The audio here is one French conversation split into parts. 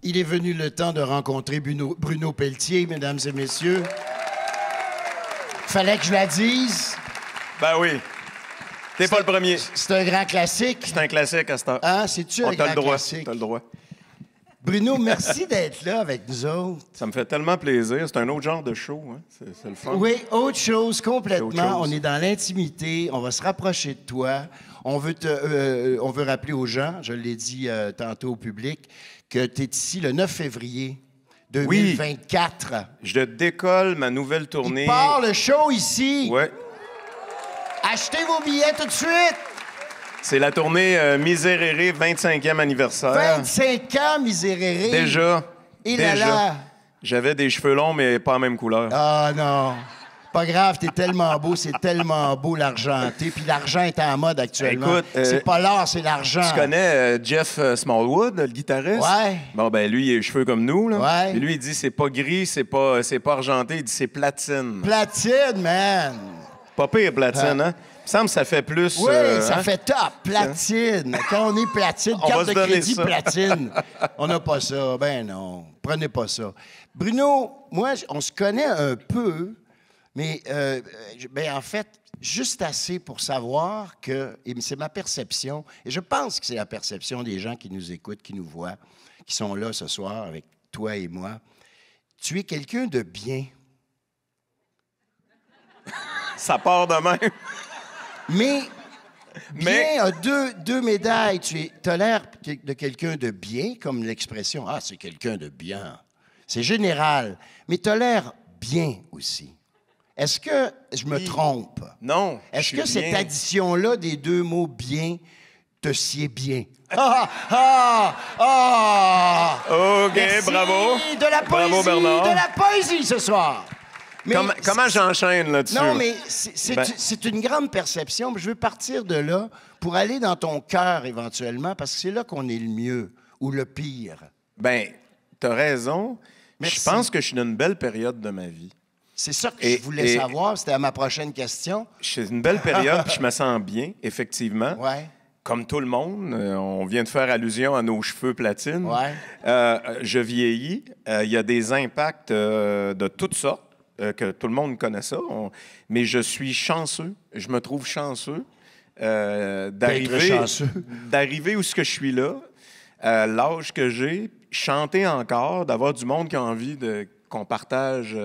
Il est venu le temps de rencontrer Bruno Pelletier, mesdames et messieurs. Fallait que je la dise. Ben oui. T'es pas le premier. C'est un grand classique. C'est un classique à cette heure. Ah, c'est-tu un grand classique? T'as le droit. Bruno, merci d'être là avec nous autres. Ça me fait tellement plaisir. C'est un autre genre de show. Hein? C'est le fun. Oui, autre chose complètement. Autre chose. On est dans l'intimité. On va se rapprocher de toi. On veut rappeler aux gens, je l'ai dit tantôt au public, que tu es ici le 9 février 2024. Oui. Je décolle ma nouvelle tournée. Il part le show ici. Oui. Achetez vos billets tout de suite. C'est la tournée Miserere 25e anniversaire. 25 ans, Miserere. Déjà. Et là. J'avais des cheveux longs, mais pas la même couleur. Ah non. Pas grave, t'es tellement beau, c'est tellement beau l'argenté. Puis l'argent est en mode actuellement. Écoute, c'est pas l'or, c'est l'argent. Tu connais Jeff Smallwood, le guitariste? Ouais. Bon, ben lui, il a les cheveux comme nous, là. Ouais. Et lui, il dit c'est pas gris, c'est pas argenté, il dit c'est platine. Platine, man. Pas pire, platine, hein? Il me semble que ça fait plus... Oui, ça hein? fait top. Platine. Quand on est platine, On carte va de se donner crédit ça. platine. On n'a pas ça. Ben non, prenez pas ça. Bruno, moi, on se connaît un peu, mais en fait, juste assez pour savoir que, et c'est ma perception, et je pense que c'est la perception des gens qui nous écoutent, qui nous voient, qui sont là ce soir avec toi et moi, tu es quelqu'un de bien. Ça part de même. Mais bien a deux médailles. Tu as l'air de quelqu'un de bien, comme l'expression « Ah, c'est quelqu'un de bien ». C'est général. Mais tu as l'air bien aussi. Est-ce que je me trompe? Non. Est-ce que bien. cette addition-là des deux mots « bien » te sied bien? Ah! Ah! Ah! OK, Merci. bravo. De la poésie, Bravo, Bernard. de la poésie ce soir. Mais Comment j'enchaîne là-dessus? non, mais c'est une grande perception. Je veux partir de là pour aller dans ton cœur éventuellement, parce que c'est là qu'on est le mieux ou le pire. Ben, t'as raison. Merci. Je pense que je suis dans une belle période de ma vie. C'est ça que je voulais savoir. C'était à ma prochaine question. Je suis dans une belle période, puis je me sens bien, effectivement. Ouais. Comme tout le monde, on vient de faire allusion à nos cheveux platine. Ouais. Je vieillis. Il y a des impacts de toutes sortes. Que tout le monde connaît ça. Mais je suis chanceux. Je me trouve chanceux d'arriver où ce que je suis là, l'âge que j'ai, chanter encore, d'avoir du monde qui a envie qu'on partage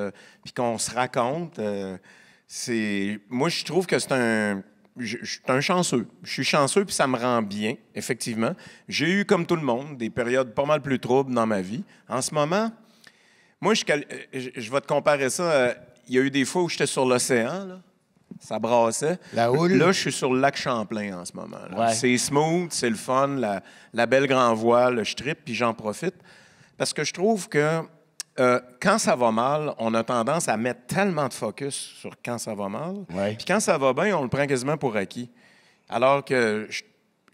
puis qu'on se raconte. Moi, je trouve que je suis un chanceux. Je suis chanceux puis ça me rend bien, effectivement. J'ai eu, comme tout le monde, des périodes pas mal plus troubles dans ma vie. En ce moment... Moi, je vais te comparer ça. Il y a eu des fois où j'étais sur l'océan, là. Ça brassait. La houle. Là, je suis sur le lac Champlain en ce moment. Ouais. C'est smooth, c'est le fun, la belle grand voile, je trippe, puis j'en profite. Parce que je trouve que quand ça va mal, on a tendance à mettre tellement de focus sur quand ça va mal. Ouais. Puis quand ça va bien, on le prend quasiment pour acquis. Alors que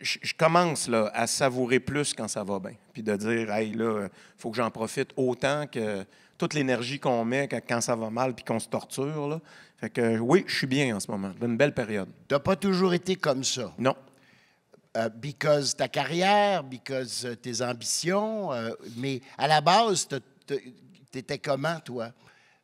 je commence là, à savourer plus quand ça va bien. Puis de dire, hey, là, il faut que j'en profite autant que toute l'énergie qu'on met quand ça va mal puis qu'on se torture. Là. Fait que oui, je suis bien en ce moment. Une belle période. Tu n'as pas toujours été comme ça. Non. Because ta carrière, because tes ambitions. Mais à la base, tu étais comment, toi?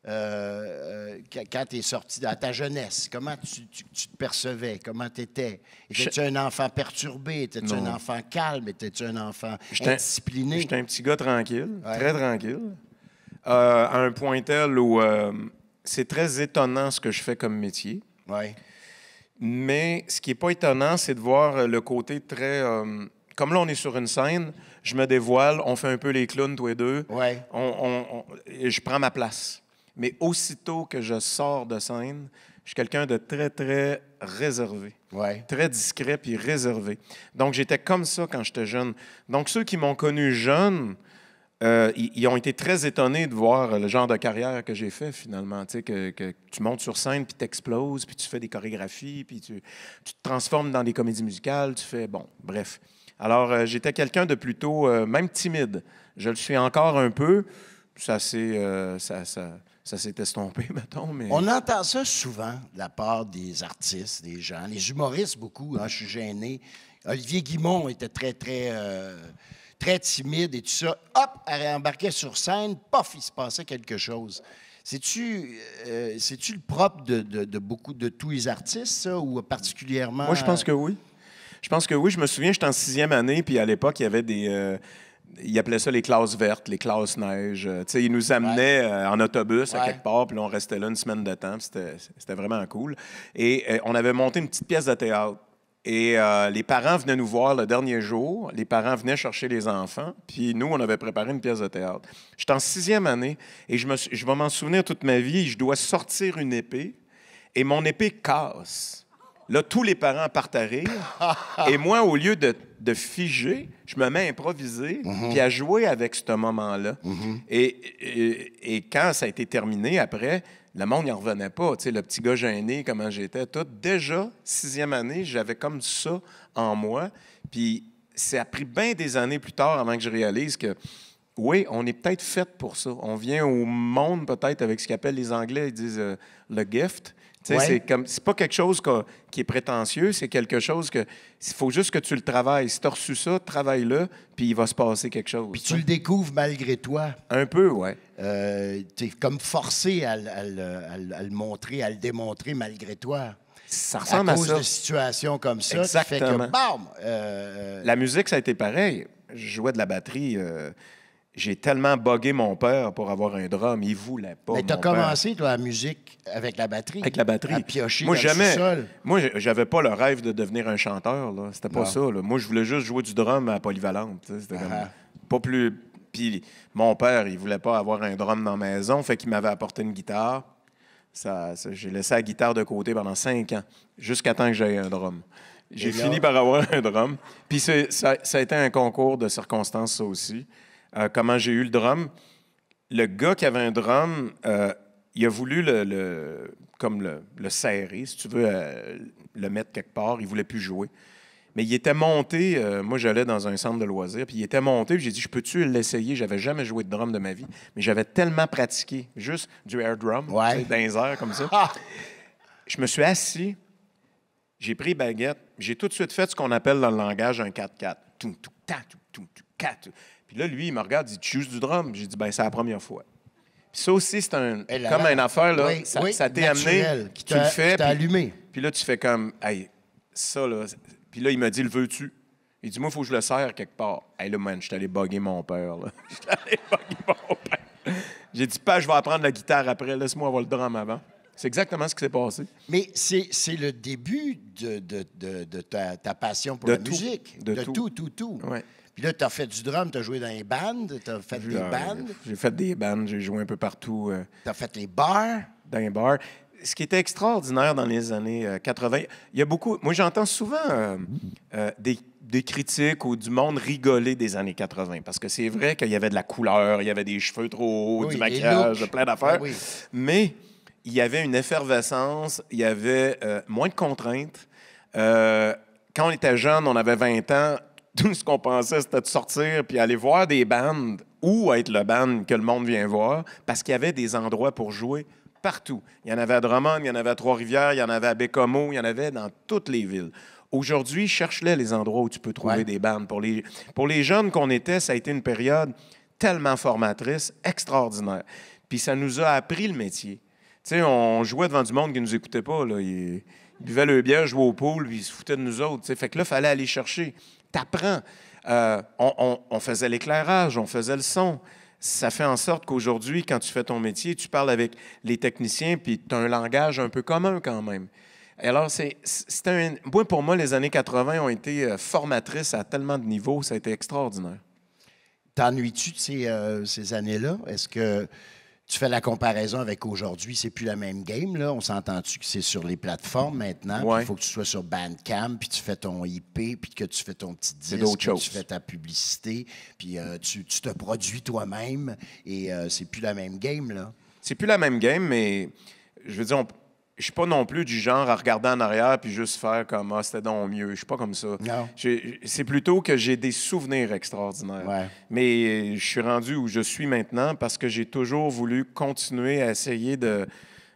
Quand tu es sorti dans ta jeunesse, comment tu te percevais? Comment tu étais? Étais-tu un enfant perturbé? Étais-tu un enfant calme? Étais-tu un enfant indiscipliné? J'étais un petit gars tranquille, Ouais. très tranquille, à un point tel où c'est très étonnant ce que je fais comme métier. Oui. Mais ce qui n'est pas étonnant, c'est de voir le côté très... comme là, on est sur une scène, je me dévoile, on fait un peu les clowns tous les deux. Ouais. Je prends ma place. Mais aussitôt que je sors de scène, je suis quelqu'un de très, très réservé. Ouais. Très discret puis réservé. Donc, j'étais comme ça quand j'étais jeune. Donc, ceux qui m'ont connu jeune, ils ont été très étonnés de voir le genre de carrière que j'ai fait, finalement. Tu sais, que tu montes sur scène puis t'exploses, puis tu fais des chorégraphies, puis tu te transformes dans des comédies musicales, tu fais... Bon, bref. Alors, j'étais quelqu'un de plutôt, même timide. Je le suis encore un peu. Ça s'est estompé, mettons. Mais... On entend ça souvent de la part des artistes, des gens, les humoristes beaucoup. Hein, je suis gêné. Olivier Guimond était très, très, très timide et tout ça. Hop, elle embarquait sur scène, pof, il se passait quelque chose. C'est-tu le propre de beaucoup de tous les artistes, ça, ou particulièrement... Moi, je pense que oui. Je pense que oui. Je me souviens, j'étais en 6e année, puis à l'époque, il y avait des... ils appelaient ça les classes vertes, les classes neige. Tu sais, ils nous amenaient en autobus à quelque part, puis là, on restait là une semaine de temps. C'était vraiment cool. Et on avait monté une petite pièce de théâtre. Et les parents venaient nous voir le dernier jour. Les parents venaient chercher les enfants. Puis nous, on avait préparé une pièce de théâtre. J'étais en 6e année et je vais m'en souvenir toute ma vie. Je dois sortir une épée et mon épée casse. Là, tous les parents partent à rire. Et moi, au lieu de figer, je me mets à improviser puis à jouer avec ce moment-là. Et quand ça a été terminé, après, le monde n'y en revenait pas. Tu sais, le petit gars gêné, comment j'étais, tout. Déjà, 6e année, j'avais comme ça en moi. Puis ça a pris bien des années plus tard avant que je réalise que, oui, on est peut-être fait pour ça. On vient au monde peut-être avec ce qu'appellent les Anglais, ils disent le gift. C'est pas quelque chose qui est prétentieux, c'est quelque chose que il faut juste que tu le travailles. Si tu as reçu ça, travaille-le, puis il va se passer quelque chose. Puis tu le découvres malgré toi. Un peu, oui. Tu es comme forcé à le montrer, à le démontrer malgré toi. Ça ressemble à ça. À cause de situations comme ça. Exactement. Qui fait que, bam! La musique, ça a été pareil. Je jouais de la batterie. J'ai tellement buggé mon père pour avoir un drum. Il voulait pas. Mais tu as commencé, toi, la musique avec la batterie. Avec la batterie. À piocher moi, dans le sous-sol. Moi, j'avais pas le rêve de devenir un chanteur. Là. C'était pas ça. Là. Moi, je voulais juste jouer du drum à Polyvalente. C'était comme pas plus... Puis mon père, il voulait pas avoir un drum dans la maison, fait qu'il m'avait apporté une guitare. J'ai laissé la guitare de côté pendant 5 ans, jusqu'à temps que j'aie un drum. J'ai fini par avoir un drum. Puis ça a été un concours de circonstances, ça aussi. Comment j'ai eu le drum. Le gars qui avait un drum, il a voulu le serrer, si tu veux, le mettre quelque part. Il ne voulait plus jouer. Mais il était monté, moi j'allais dans un centre de loisirs, puis il était monté, puis j'ai dit, je peux-tu l'essayer? J'avais jamais joué de drum de ma vie, mais j'avais tellement pratiqué, juste du air drum, tu sais, dans les airs comme ça. Je me suis assis, j'ai pris baguette, j'ai tout de suite fait ce qu'on appelle dans le langage un 4-4. Puis là, lui, il me regarde, il dit, tu joues du drum? J'ai dit, ben c'est la première fois. Puis ça aussi, c'est comme une affaire, là, ça t'est amené, tu le fais. Puis allumé. Puis là, tu fais comme, hey, ça, là. Puis là, il m'a dit, le veux-tu? Il dit, moi, il faut que je le serre quelque part. Hey, là, man, je suis allé bugger mon père, là. Je suis allé bugger mon père. J'ai dit, pas, je vais apprendre la guitare après, laisse-moi avoir le drum avant. C'est exactement ce qui s'est passé. Mais c'est le début de ta passion pour la musique. De tout. Tout. Ouais. Puis là, tu as fait du drum, tu as joué dans les bandes, tu as fait des bandes. J'ai fait des bandes, j'ai joué un peu partout. Tu as fait les bars. Dans les bars. Ce qui était extraordinaire dans les années 80, il y a beaucoup... Moi, j'entends souvent des critiques ou du monde rigoler des années 80, parce que c'est vrai qu'il y avait de la couleur, il y avait des cheveux trop hauts, du maquillage, plein d'affaires. Oui. Mais il y avait une effervescence, il y avait moins de contraintes. Quand on était jeune, on avait 20 ans, tout ce qu'on pensait, c'était de sortir puis aller voir des bandes ou être le band que le monde vient voir, parce qu'il y avait des endroits pour jouer partout. Il y en avait à Drummond, il y en avait à Trois-Rivières, il y en avait à Bécomo, il y en avait dans toutes les villes. Aujourd'hui, cherche-les les endroits où tu peux trouver des bandes. Pour les jeunes qu'on était, ça a été une période tellement formatrice, extraordinaire. Puis ça nous a appris le métier. Tu sais, on jouait devant du monde qui ne nous écoutait pas. Là. Ils buvaient le bière, jouaient au pool, puis ils se foutaient de nous autres. T'sais. Fait que là, il fallait aller chercher. T'apprends. On faisait l'éclairage, on faisait le son. Ça fait en sorte qu'aujourd'hui, quand tu fais ton métier, tu parles avec les techniciens, puis tu as un langage un peu commun quand même. Alors, pour moi, les années 80 ont été formatrices à tellement de niveaux, ça a été extraordinaire. T'ennuies-tu de ces années-là? Est-ce que tu fais la comparaison avec aujourd'hui? C'est plus la même game, là? On s'entend-tu que c'est sur les plateformes maintenant? Il faut que tu sois sur Bandcamp, puis tu fais ton IP, puis que tu fais ton petit disque, puis tu fais ta publicité, puis tu te produis toi-même, et c'est plus la même game, là? C'est plus la même game, mais je veux dire, je suis pas non plus du genre à regarder en arrière puis juste faire comme « Ah, c'était donc mieux ». Je suis pas comme ça. Non. C'est plutôt que j'ai des souvenirs extraordinaires. Ouais. Mais je suis rendu où je suis maintenant parce que j'ai toujours voulu continuer à essayer de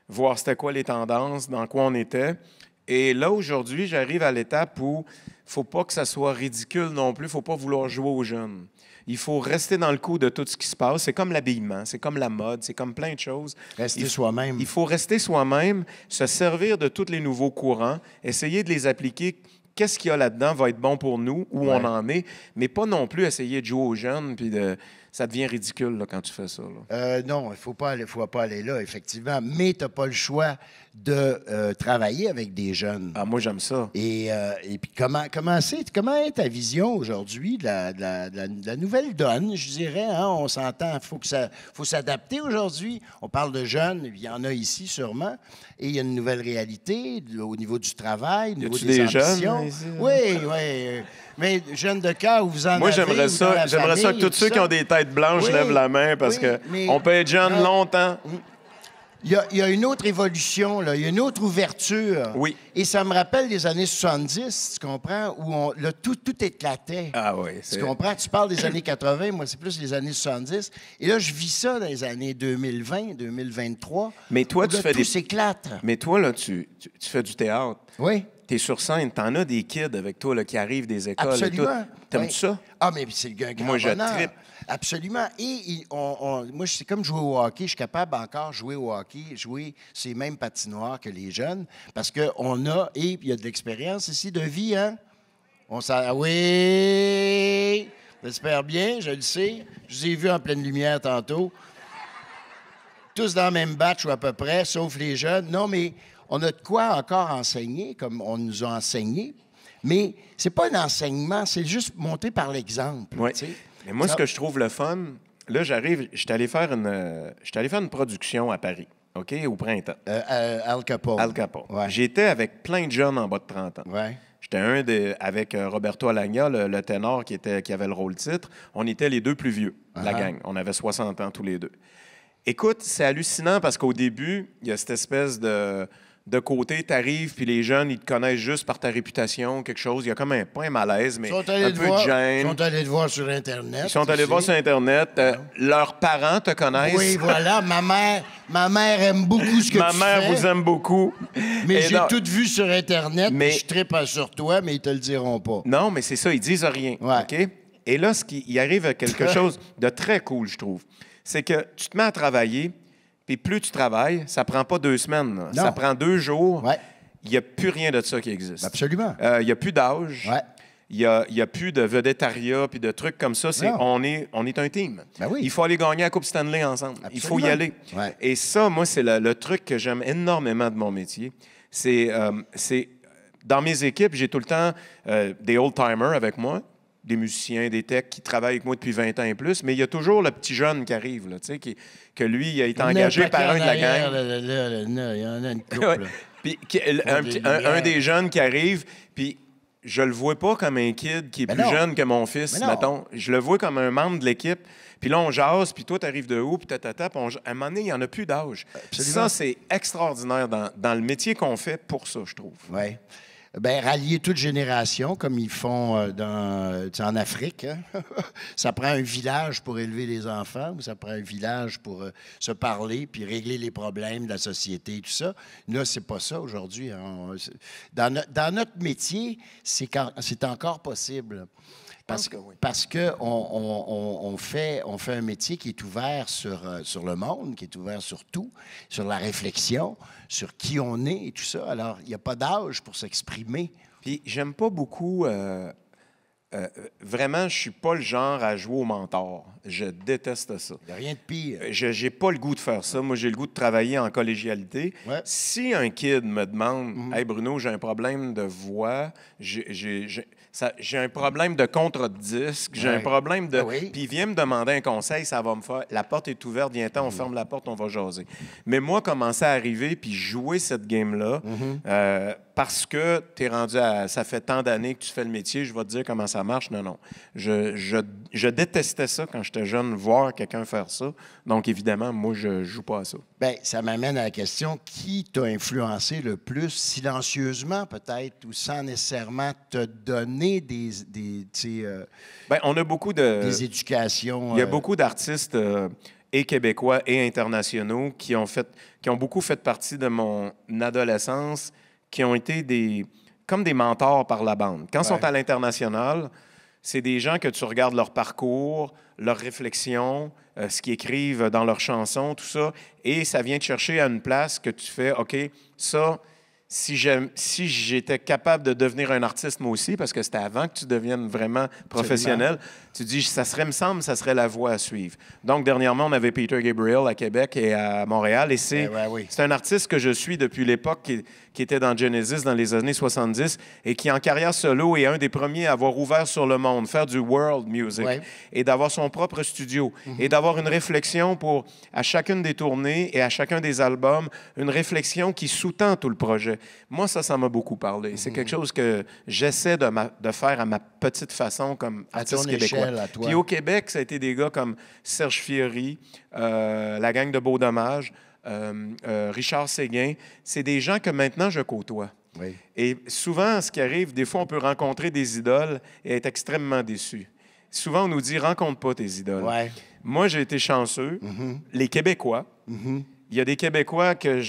voir c'était quoi les tendances, dans quoi on était. Et là, aujourd'hui, j'arrive à l'étape où il ne faut pas que ça soit ridicule non plus. Il ne faut pas vouloir jouer aux jeunes. Il faut rester dans le coup de tout ce qui se passe. C'est comme l'habillement, c'est comme la mode, c'est comme plein de choses. Rester soi-même. Il faut rester soi-même, se servir de tous les nouveaux courants, essayer de les appliquer. Qu'est-ce qu'il y a là-dedans va être bon pour nous, où on en est, mais pas non plus essayer de jouer aux jeunes, puis ça devient ridicule là, quand tu fais ça. Non, il ne faut pas aller là, effectivement. Mais tu n'as pas le choix de travailler avec des jeunes. Ah, moi, j'aime ça. Et puis, comment est ta vision aujourd'hui de la nouvelle donne, je dirais? Hein? On s'entend, faut s'adapter aujourd'hui. On parle de jeunes, il y en a ici sûrement, et il y a une nouvelle réalité au niveau du travail, au niveau des ambitions. Jeunes ici? Oui. Mais jeunes de cœur, vous en Moi, avez j'aimerais ça que tous ceux qui ont des têtes blanches lèvent la main parce qu'on peut être jeune longtemps. Il y a une autre évolution, là. Il y a une autre ouverture. Oui. Et ça me rappelle les années 70, tu comprends, où tout éclatait. Ah oui. Tu comprends? Tu parles des années 80, moi, c'est plus les années 70. Et là, je vis ça dans les années 2020, 2023. Mais toi, tout s'éclate. Mais toi, là, tu fais du théâtre. Oui. T'es sur scène, t'en as des kids avec toi là, qui arrivent des écoles. Absolument. T'aimes-tu ça? Ah, mais c'est un grand Moi, je bonheur. trippe. Absolument. Et moi, c'est comme jouer au hockey. Je suis capable encore de jouer au hockey, jouer ces mêmes patinoires que les jeunes, parce qu'on a, et il y a de l'expérience ici de vie, hein? Oui! J'espère bien, je le sais. Je vous ai vu en pleine lumière tantôt. Tous dans le même batch ou à peu près, sauf les jeunes. Non, mais on a de quoi encore enseigner, comme on nous a enseigné. Mais c'est pas un enseignement, c'est juste monter par l'exemple. Oui. Tu sais. Mais moi, ce que je trouve le fun, là, j'arrive, je suis allé faire une production à Paris, OK, au printemps. Al Capone. Al Capone. Ouais. J'étais avec plein de jeunes en bas de 30 ans. Ouais. J'étais avec Roberto Alagna, le ténor qui avait le rôle titre. On était les deux plus vieux, la gang. On avait 60 ans tous les deux. Écoute, c'est hallucinant parce qu'au début, il y a cette espèce de côté, tu arrives, puis les jeunes, ils te connaissent juste par ta réputation, quelque chose. Il y a comme pas un malaise, mais un peu de gêne. Ils sont allés te voir sur Internet. Ils sont allés voir sur Internet. Leurs parents te connaissent. Oui, voilà. Ma mère aime beaucoup ce que tu fais. Ma mère vous aime beaucoup. Mais j'ai tout vu sur Internet, mais je trippe sur toi, mais ils te le diront pas. Non, mais c'est ça, ils disent rien. Ouais. OK? Et là, il arrive à quelque chose de très cool, je trouve. C'est que tu te mets à travailler, puis plus tu travailles, ça prend pas 2 semaines. Là. Ça prend 2 jours. Ouais. Il n'y a plus rien de ça qui existe. Absolument. Il n'y a plus d'âge. Ouais. Il n'y a plus de vedettariat puis de trucs comme ça. On est un team. Ben oui. Il faut aller gagner la Coupe Stanley ensemble. Absolument. Il faut y aller. Ouais. Et ça, moi, c'est le truc que j'aime énormément de mon métier. C'est dans mes équipes, j'ai tout le temps des old-timers avec moi, des musiciens, des techs qui travaillent avec moi depuis 20 ans et plus, mais il y a toujours le petit jeune qui arrive, là, que lui, il a été engagé par un de la gang. Il y en a une couple. là. Puis un des jeunes qui arrive, puis je le vois pas comme un kid qui est plus jeune que mon fils, mettons. Je le vois comme un membre de l'équipe. Puis là, on jase, puis toi, tu arrives de où, puis à un moment donné, il n'y en a plus d'âge. Ça, c'est extraordinaire dans le métier qu'on fait pour ça, je trouve. Oui. Bien, rallier toute génération, comme ils font en Afrique. Hein? Ça prend un village pour élever les enfants, ou ça prend un village pour se parler puis régler les problèmes de la société et tout ça. Là, c'est pas ça aujourd'hui. Hein? Dans notre métier, c'est encore possible. Parce qu'on fait un métier qui est ouvert sur le monde, qui est ouvert sur tout, sur la réflexion, sur qui on est et tout ça. Alors, il n'y a pas d'âge pour s'exprimer. Puis, j'aime pas beaucoup... vraiment, je suis pas le genre à jouer au mentor. Je déteste ça. Il n'y a rien de pire. J'ai pas le goût de faire ça. Moi, j'ai le goût de travailler en collégialité. Ouais. Si un kid me demande Hey Bruno, j'ai un problème de voix, j'ai un problème de contre-disque, j'ai un problème de. Puis il vient me demander un conseil, ça va me faire. La porte est ouverte, viens-t'en, on ferme la porte, on va jaser. Mais moi, commencer à arriver puis jouer cette game-là, parce que tu es rendu à. Ça fait tant d'années que tu fais le métier, je vais te dire comment ça marche. Non. Je détestais ça quand j'étais jeune, voir quelqu'un faire ça. Donc, évidemment, moi, je joue pas à ça. Bien, ça m'amène à la question, qui t'a influencé le plus, silencieusement peut-être, ou sans nécessairement te donner Bien, on a beaucoup des éducations? Il y a beaucoup d'artistes et québécois et internationaux qui ont beaucoup fait partie de mon adolescence, qui ont été comme des mentors par la bande. Quand ils sont à l'international, C'est des gens que tu regardes leur parcours, leurs réflexions, ce qu'ils écrivent dans leurs chansons, tout ça, et ça vient te chercher à une place que tu fais, OK, ça, si j'étais capable de devenir un artiste moi aussi, parce que c'était avant que tu deviennes vraiment professionnel, tu dis, ça serait, me semble, ça serait la voie à suivre. Donc, dernièrement, on avait Peter Gabriel à Québec et à Montréal, et c'est un artiste que je suis depuis l'époque qui était dans Genesis dans les années 70 et qui, en carrière solo, est un des premiers à avoir ouvert sur le monde, faire du world music et d'avoir son propre studio et d'avoir une réflexion à chacune des tournées et à chacun des albums, une réflexion qui sous-tend tout le projet. Moi, ça m'a beaucoup parlé. C'est quelque chose que j'essaie de faire à ma petite façon comme artiste québécois. Puis au Québec, ça a été des gars comme Serge Fiori, la gang de Beau Dommage, Richard Séguin. C'est des gens que maintenant je côtoie. Oui. Et souvent, ce qui arrive, des fois, on peut rencontrer des idoles et être extrêmement déçu. Souvent, on nous dit « rencontre pas tes idoles ». Moi, j'ai été chanceux. Les Québécois, il y a des Québécois que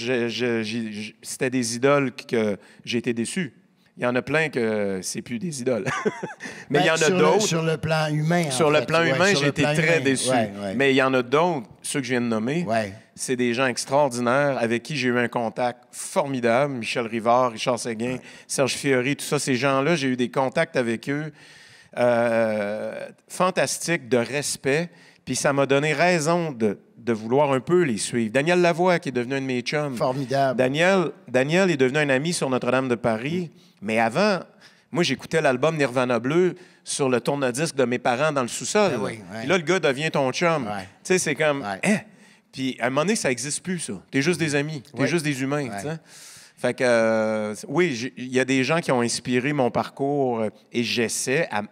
c'était des idoles que j'ai été déçu. Il y en a plein que c'est plus des idoles. Mais il y en a d'autres. Sur le plan humain. Sur le plan humain, j'ai été très déçu. Mais il y en a d'autres, ceux que je viens de nommer, c'est des gens extraordinaires avec qui j'ai eu un contact formidable. Michel Rivard, Richard Séguin, Serge Fiori, tout ça. Ces gens-là, j'ai eu des contacts avec eux fantastiques, de respect. Puis ça m'a donné raison de vouloir un peu les suivre. Daniel Lavoie, qui est devenu un de mes chums. Formidable. Daniel est devenu un ami sur Notre-Dame de Paris. Mais avant, moi, j'écoutais l'album Nirvana Bleu sur le tourne-disque de mes parents dans le sous-sol. Puis là, le gars devient ton chum. Tu sais, c'est comme... Hein? Puis à un moment donné, ça n'existe plus, ça. T'es juste des amis. T'es juste des humains, tu sais. Fait que, oui, il y a des gens qui ont inspiré mon parcours et j'essaie, à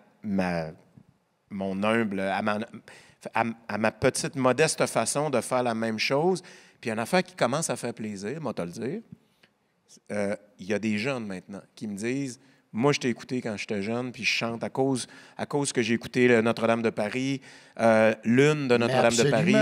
mon humble... à ma petite, modeste façon de faire la même chose. Puis une affaire qui commence à faire plaisir, moi, te le dire, il y a des jeunes maintenant qui me disent « Moi, je t'ai écouté quand j'étais jeune, puis je chante à cause que j'ai écouté Notre-Dame de Paris, Lune de Notre-Dame de Paris. »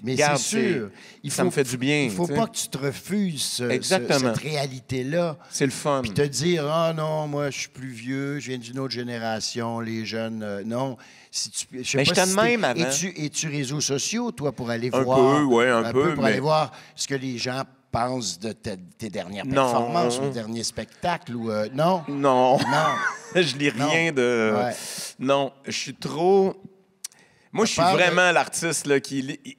Mais c'est sûr. Ça me fait du bien. Il ne faut pas que tu te refuses cette réalité-là. C'est le fun. Puis te dire « Ah non, moi, je suis plus vieux, je viens d'une autre génération, les jeunes... non. » Mais j'étais de même avant. Es-tu réseaux sociaux, toi, pour aller voir... Un peu, pour aller voir ce que les gens pensent de tes dernières performances ou derniers spectacles ou... non? Non. Je lis rien de... Non, je suis trop... Moi, je suis vraiment l'artiste là,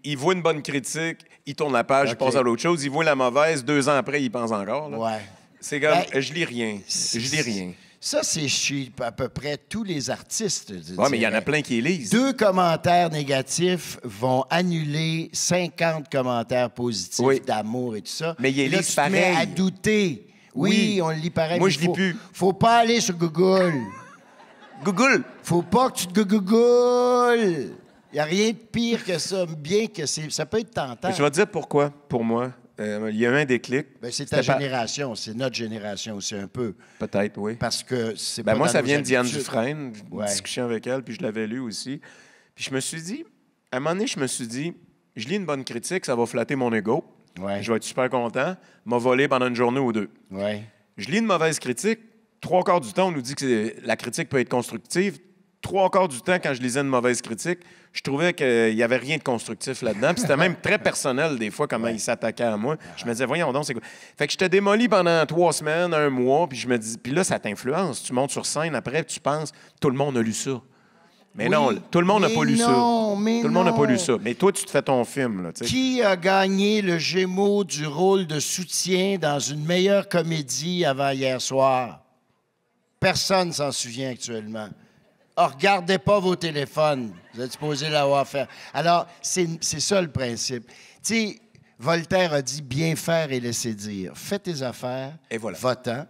il voit une bonne critique, il tourne la page, il passe à l'autre chose, il voit la mauvaise, 2 ans après, il pense encore. Là. C'est comme, je lis rien. Je lis rien. Ça, c'est chez à peu près tous les artistes. Oui, mais il y en a plein qui lisent. 2 commentaires négatifs vont annuler 50 commentaires positifs d'amour et tout ça. Mais ils lisent pareil. Tu te mets à douter. Oui, on le lit pareil. Moi, je lis plus. Faut pas aller sur Google. Google? Faut pas que tu te Google. Il n'y a rien de pire que ça, bien que ça peut être tentant. Je vais te dire pourquoi, pour moi. Il y a eu un déclic. C'est ta génération, c'est notre génération aussi un peu. Peut-être, oui. Parce que c'est moi, ça vient de Diane Dufresne, une discussion avec elle, puis je l'avais lu aussi. Puis je me suis dit, à un moment donné, je lis une bonne critique, ça va flatter mon ego. Je vais être super content, m'a volé pendant une journée ou 2. Je lis une mauvaise critique, 3/4 du temps, on nous dit que la critique peut être constructive. 3/4 du temps, quand je lisais une mauvaise critique, je trouvais qu'il n'y avait rien de constructif là-dedans. Puis c'était même très personnel, des fois, comment ils s'attaquaient à moi. Je me disais, voyons donc, c'est quoi? Fait que je t'ai démoli pendant 3 semaines, 1 mois, puis je me dis, puis là, ça t'influence. Tu montes sur scène, après, tu penses, tout le monde a lu ça. Mais non, tout le monde n'a pas lu ça. Tout le monde n'a pas lu ça. Mais toi, tu te fais ton film. Là, qui a gagné le Gémeaux du rôle de soutien dans une meilleure comédie avant hier soir? Personne s'en souvient actuellement. Regardez pas vos téléphones. Vous êtes supposé l'avoir fait. Alors, c'est ça le principe. Tu sais, Voltaire a dit « bien faire et laisser dire ». Fais tes affaires, va-t'en.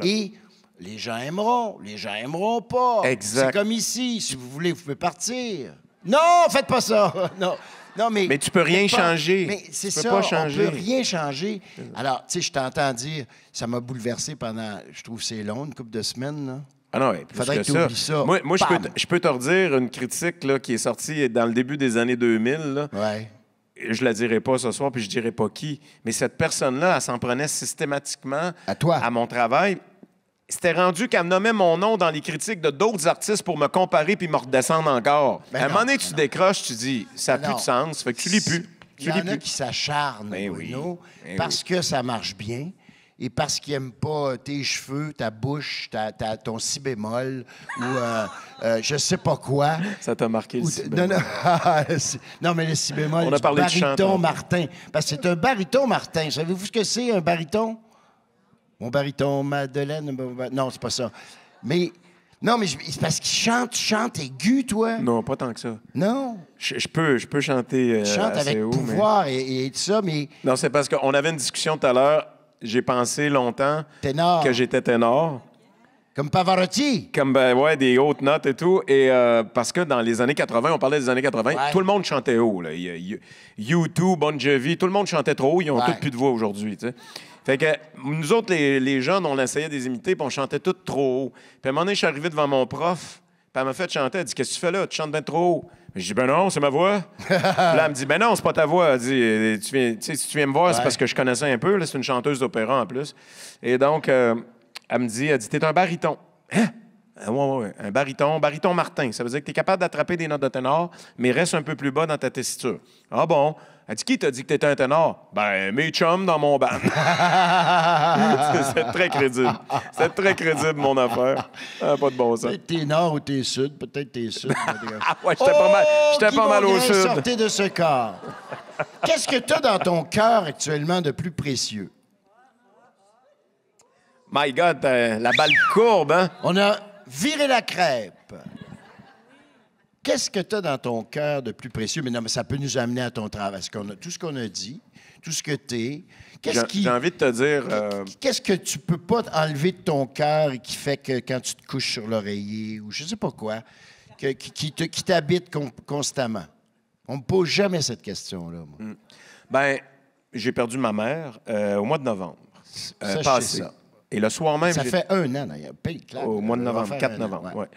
Et les gens aimeront pas. Exact. C'est comme ici. Si vous voulez, vous pouvez partir. Non, faites pas ça. Non, mais tu peux rien changer. Mais c'est ça, on peut rien changer. Alors, tu sais, je t'entends dire, ça m'a bouleversé pendant, je trouve c'est long, une couple de semaines, là. Ah non, plus faudrait que ça. Moi je peux te redire une critique là, qui est sortie dans le début des années 2000. Là. Je la dirai pas ce soir, puis je dirai pas qui. Mais cette personne-là, elle s'en prenait systématiquement à toi, à mon travail. c'était rendu qu'elle me nommait mon nom dans les critiques de d'autres artistes pour me comparer puis me redescendre encore. Ben à un non, moment donné, ben tu non. décroches, tu dis, ça n'a Ben plus non. de sens, fait que tu lis plus. Il Tu y lis en a plus. qui s'acharnent, Ben oui. Bruno, Ben parce que ça marche bien et parce qu'ils n'aiment pas tes cheveux, ta bouche, ton si bémol ou je sais pas quoi. Ça t'a marqué le Ou si non, bémol. non, mais le si bémol, On a du parlé de chant baryton tantôt. Martin. Parce que c'est un baryton Martin. Savez-vous ce que c'est, un baryton? Mon baryton Madeleine? Non, c'est pas ça. Mais, non, mais c'est parce qu'il chante, tu chantes aigu, toi? Non, pas tant que ça. Non. Je peux chanter Tu chantes assez avec haut, pouvoir et tout ça, mais Non, c'est parce qu'on avait une discussion tout à l'heure. J'ai pensé longtemps ténor, que j'étais ténor. comme Pavarotti. Comme, des hautes notes et tout. Et parce que dans les années 80, on parlait des années 80, Ouais. tout le monde chantait haut. Là. U2, Bon Jovi, tout le monde chantait trop haut. Ils ont Ouais. tous plus de voix aujourd'hui, tu sais. Fait que nous autres, les jeunes, on essayait de les imiter, puis on chantait tous trop haut. Puis à un moment donné, je suis arrivé devant mon prof, puis elle m'a fait chanter. Elle dit, qu'est-ce que tu fais là? Tu chantes bien trop haut. Je dis, ben non, c'est ma voix. Puis là, elle me dit, ben non, c'est pas ta voix. Elle dit, si tu viens me voir, c'est Ouais. parce que je connaissais un peu. Là, c'est une chanteuse d'opéra en plus. Et donc, elle me dit, t'es un baryton. Hein? Ouais, un baryton Martin. Ça veut dire que tu es capable d'attraper des notes de ténor, mais reste un peu plus bas dans ta tessiture. Ah bon? Elle dit, qui t'a dit que tu étais un ténor? Ben, mes chums dans mon band. C'est très crédible. C'est très crédible, mon affaire. Ah, pas de bon sens. Peut-être t'es nord ou t'es sud, peut-être t'es sud. Ah ouais, j'étais pas mal au Guy Mongrain, sud. Sortez de ce corps. Qu'est-ce que tu as dans ton cœur actuellement de plus précieux? My God, la balle courbe, hein? On a viré la crêpe. Qu'est-ce que tu as dans ton cœur de plus précieux? Mais non, mais ça peut nous amener à ton travail. Tout ce qu'on a dit, tout ce que tu es. J'ai envie de te dire... Qu'est-ce que tu peux pas enlever de ton cœur et qui fait que quand tu te couches sur l'oreiller ou je sais pas quoi, qui t'habite constamment? On me pose jamais cette question-là, moi. Ben, j'ai perdu ma mère au mois de novembre. Ça, je passé. sais ça. Et le soir même... Ça j'ai- fait 1 an, d'ailleurs. Paye, clap. Au mois de On va novembre, faire 4 un an, novembre, ouais. ouais.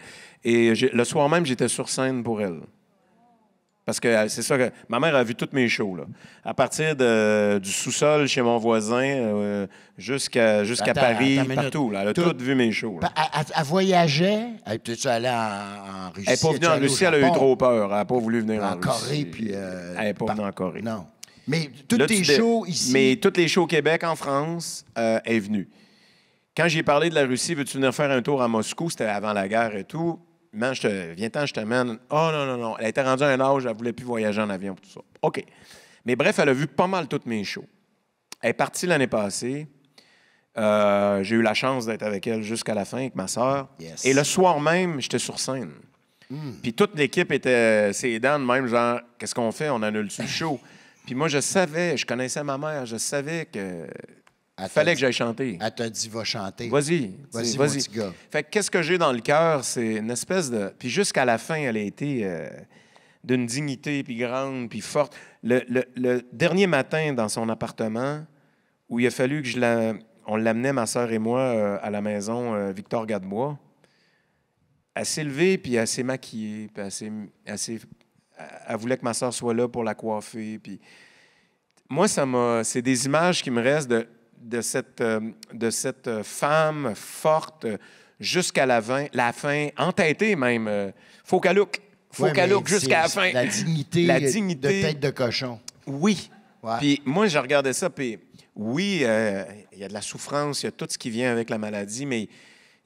Et le soir même, j'étais sur scène pour elle. Parce que c'est ça que... Ma mère a vu tous mes shows, là. À partir du sous-sol chez mon voisin jusqu'à Attends, Paris, attends une minute. partout. Là. Elle a Tout- toutes vu mes shows. Là. Elle voyageait. Elle était allée en Russie? Elle n'est pas venue Es-tu en allée au Russie, elle a eu Japon? trop peur. Elle n'a pas voulu venir en En Russie. Corée, puis... Elle n'est pas venue en Corée. Non. Mais tous Là, tes tu shows ici... Mais tous les shows au Québec, en France, elle est venue. Quand j'ai parlé de la Russie, veux-tu venir faire un tour à Moscou? C'était avant la guerre et tout. Man, viens-t'en, je t'amène. Oh non. Elle était rendue à un âge, elle ne voulait plus voyager en avion pour tout ça. OK. Mais bref, elle a vu pas mal tous mes shows. Elle est partie l'année passée. J'ai eu la chance d'être avec elle jusqu'à la fin, avec ma sœur. Yes. Et le soir même, j'étais sur scène. Puis toute l'équipe était ses dents de même, genre, qu'est-ce qu'on fait? On annule-tu le show? Puis moi, je connaissais ma mère, je savais que fallait que j'aille chanter. Elle t'a dit, va chanter. Vas-y, Vas-y, mon petit gars. Fait que qu'est-ce que j'ai dans le cœur, c'est une espèce de... Puis jusqu'à la fin, elle a été d'une dignité, puis grande, puis forte. Le dernier matin, dans son appartement, où il a fallu que on l'amenait, ma sœur et moi, à la maison Victor Gadebois, elle s'est levée, puis elle s'est maquillée, puis elle voulait que ma sœur soit là pour la coiffer. Puis moi, c'est des images qui me restent de cette femme forte jusqu'à la fin, entêtée même. Faut qu'elle look. Faut Ouais, qu'elle mais look jusqu'à la fin. La dignité, La dignité. de tête de cochon. Oui. Ouais. Puis moi, je regardais ça, puis oui, il y a de la souffrance, il y a tout ce qui vient avec la maladie, mais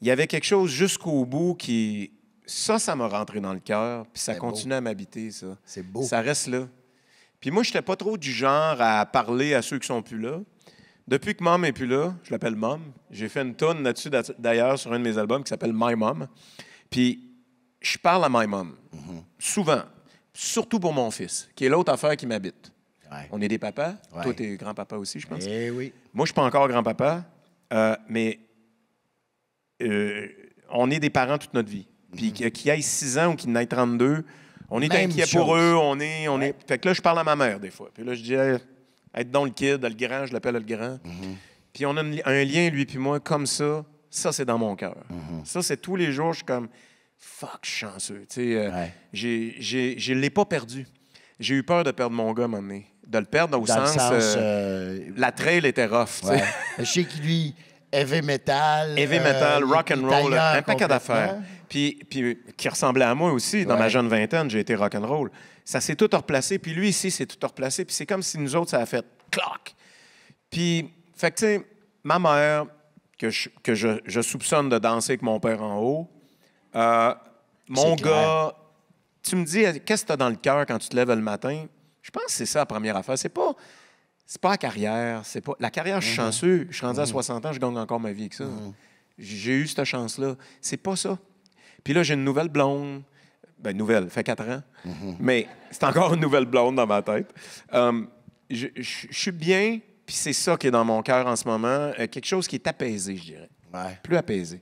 il y avait quelque chose jusqu'au bout qui... Ça m'a rentré dans le cœur, puis ça C'est continue beau. à m'habiter, ça. C'est beau. Ça reste là. Puis moi, je n'étais pas trop du genre à parler à ceux qui sont plus là. Depuis que Mom n'est plus là, je l'appelle Mom. J'ai fait une tonne là-dessus, d'ailleurs, sur un de mes albums qui s'appelle My Mom. Puis je parle à My Mom, souvent, surtout pour mon fils, qui est l'autre affaire qui m'habite. Ouais. On est des papas. Ouais. Toi, t'es grand-papa aussi, je pense. Eh oui. Moi, je ne suis pas encore grand-papa, mais on est des parents toute notre vie. Puis qu'il aille 6 ans ou qu'il en ait 32, on est Même inquiet chose. pour eux. On est... Fait que là, je parle à ma mère des fois. Puis là, je dis, être donc le kid, le grand, je l'appelle le grand. Puis on a un lien, lui puis moi, comme ça. Ça, c'est dans mon cœur. Ça, c'est tous les jours, je suis comme, fuck, je suis chanceux. Tu sais, Ouais. je ne l'ai pas perdu. J'ai eu peur de perdre mon gars à un moment donné. De le perdre au Dans le sens... sens... la trail était rough. tu sais. ouais. Je sais que lui, heavy metal. Heavy metal, rock and roll, un paquet complètement. d'affaires. Puis qui ressemblait à moi aussi. Dans ma jeune vingtaine, j'ai été rock and roll. Ça s'est tout replacé. Puis lui ici, c'est tout replacé. Puis c'est comme si nous autres, ça a fait clac. Puis, fait que tu sais, ma mère, que je soupçonne de danser avec mon père en haut, mon gars, tu me dis, qu'est-ce que tu as dans le cœur quand tu te lèves le matin? Je pense que c'est ça la première affaire. C'est pas la carrière. C'est pas... La carrière, je suis chanceux. Je suis rendu à 60 ans, je gagne encore ma vie avec ça. J'ai eu cette chance-là. C'est pas ça. Puis là, j'ai une nouvelle blonde. Ben, nouvelle, fait 4 ans. Mais c'est encore une nouvelle blonde dans ma tête. Je suis bien, puis c'est ça qui est dans mon cœur en ce moment. Quelque chose qui est apaisé, je dirais. Ouais. Plus apaisé.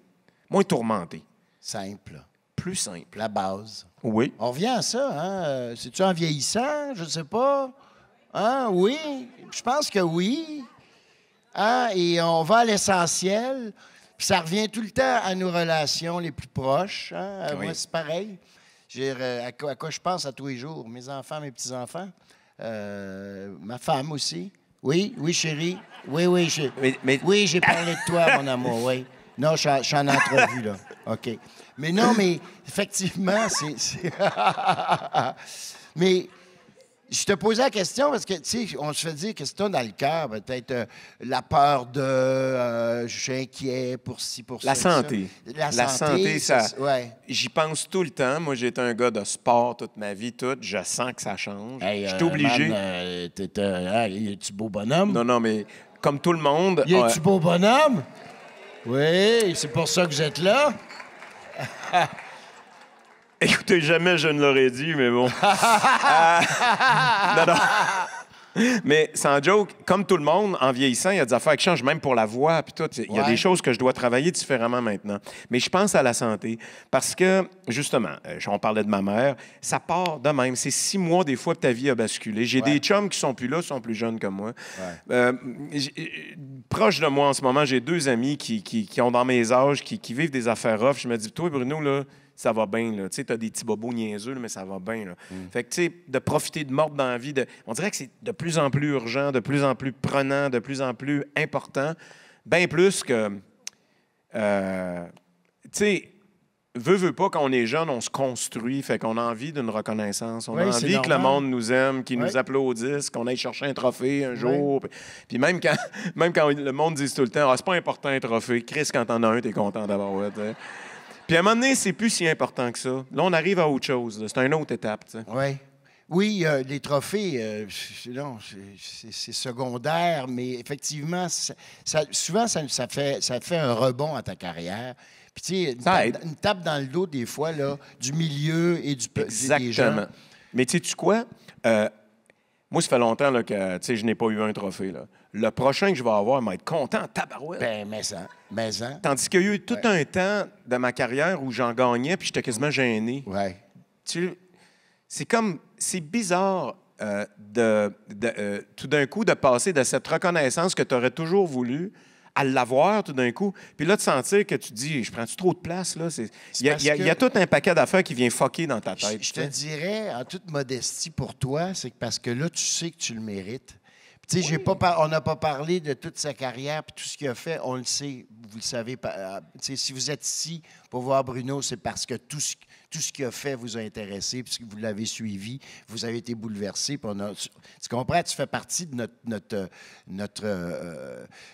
Moins tourmenté. Simple. Plus simple. La base. Oui. On revient à ça, hein? C'est-tu en vieillissant? Je ne sais pas. Hein? Oui. Je pense que oui. Hein? Et on va à l'essentiel. Puis ça revient tout le temps à nos relations les plus proches. Hein? Oui. Moi, c'est pareil. À quoi je pense à tous les jours? Mes enfants, mes petits-enfants. Ma femme aussi. Oui, oui, chérie. Oui, oui, oui, j'ai parlé de toi, mon amour, oui. Non, je suis en entrevue, là. OK. Mais non, mais effectivement, Mais je te posais la question parce que, tu sais, on se fait dire qu'est-ce que tu as dans le cœur? Peut-être la peur de... je suis inquiet pour ci, pour ça. La santé. La santé, ça... Ouais. J'y pense tout le temps. Moi, j'ai été un gars de sport toute ma vie, toute. Je sens que ça change. Hey, je suis obligé. Es-tu beau bonhomme? Non, mais comme tout le monde... Es-tu beau bonhomme? Oui, c'est pour ça que vous êtes là. Écoutez, jamais je ne l'aurais dit, mais bon. Non. Mais sans joke, comme tout le monde, en vieillissant, il y a des affaires qui changent, même pour la voix, puis tout. Il y a des choses que je dois travailler différemment maintenant. Mais je pense à la santé, parce que, justement, on parlait de ma mère, ça part de même. C'est 6 mois, des fois, que ta vie a basculé. J'ai des chums qui sont plus là, sont plus jeunes que moi. Proche de moi, en ce moment, j'ai 2 amis qui ont dans mes âges, qui vivent des affaires rough. Je me dis, toi, Bruno, là, ça va bien, là. Tu sais, t'as des petits bobos niaiseux, là, mais ça va bien, là. Fait que, tu sais, de profiter de mordre dans la vie, on dirait que c'est de plus en plus urgent, de plus en plus prenant, de plus en plus important. Bien plus que... tu sais, veut pas, quand on est jeune, on se construit, fait qu'on a envie d'une reconnaissance. On a envie que le monde nous aime, qu'il nous applaudisse, qu'on aille chercher un trophée un jour. Puis même quand le monde dit tout le temps, « Ah, c'est pas important un trophée. » Chris, quand t'en as un, t'es content d'avoir, ouais, t'sais. Puis à un moment donné, c'est plus si important que ça. Là, on arrive à autre chose. C'est une autre étape. Oui. Oui, les trophées, c'est secondaire, mais effectivement, souvent, ça fait un rebond à ta carrière. Puis, tu sais, une tape dans le dos, des fois, là, du milieu et des gens. Mais tu sais quoi? Moi, ça fait longtemps là, que je n'ai pas eu un trophée. Là. Le prochain que je vais avoir, il va être content, tabarouette. Ben, mais ça. Tandis qu'il y a eu tout un temps de ma carrière où j'en gagnais puis j'étais quasiment gêné. Ouais. C'est bizarre tout d'un coup de passer de cette reconnaissance que tu aurais toujours voulu à l'avoir tout d'un coup. Puis là, de sentir que tu te dis, je prends-tu trop de place? Là? Il y a tout un paquet d'affaires qui vient fucker dans ta tête. Je te dirais, en toute modestie pour toi, c'est que parce que là, tu sais que tu le mérites. Tu sais, on n'a pas parlé de toute sa carrière puis tout ce qu'il a fait. On le sait, vous le savez. Si vous êtes ici pour voir Bruno, c'est parce que tout ce qu'il a fait vous a intéressé, puisque vous l'avez suivi, vous avez été bouleversé. Tu comprends? Tu fais partie de notre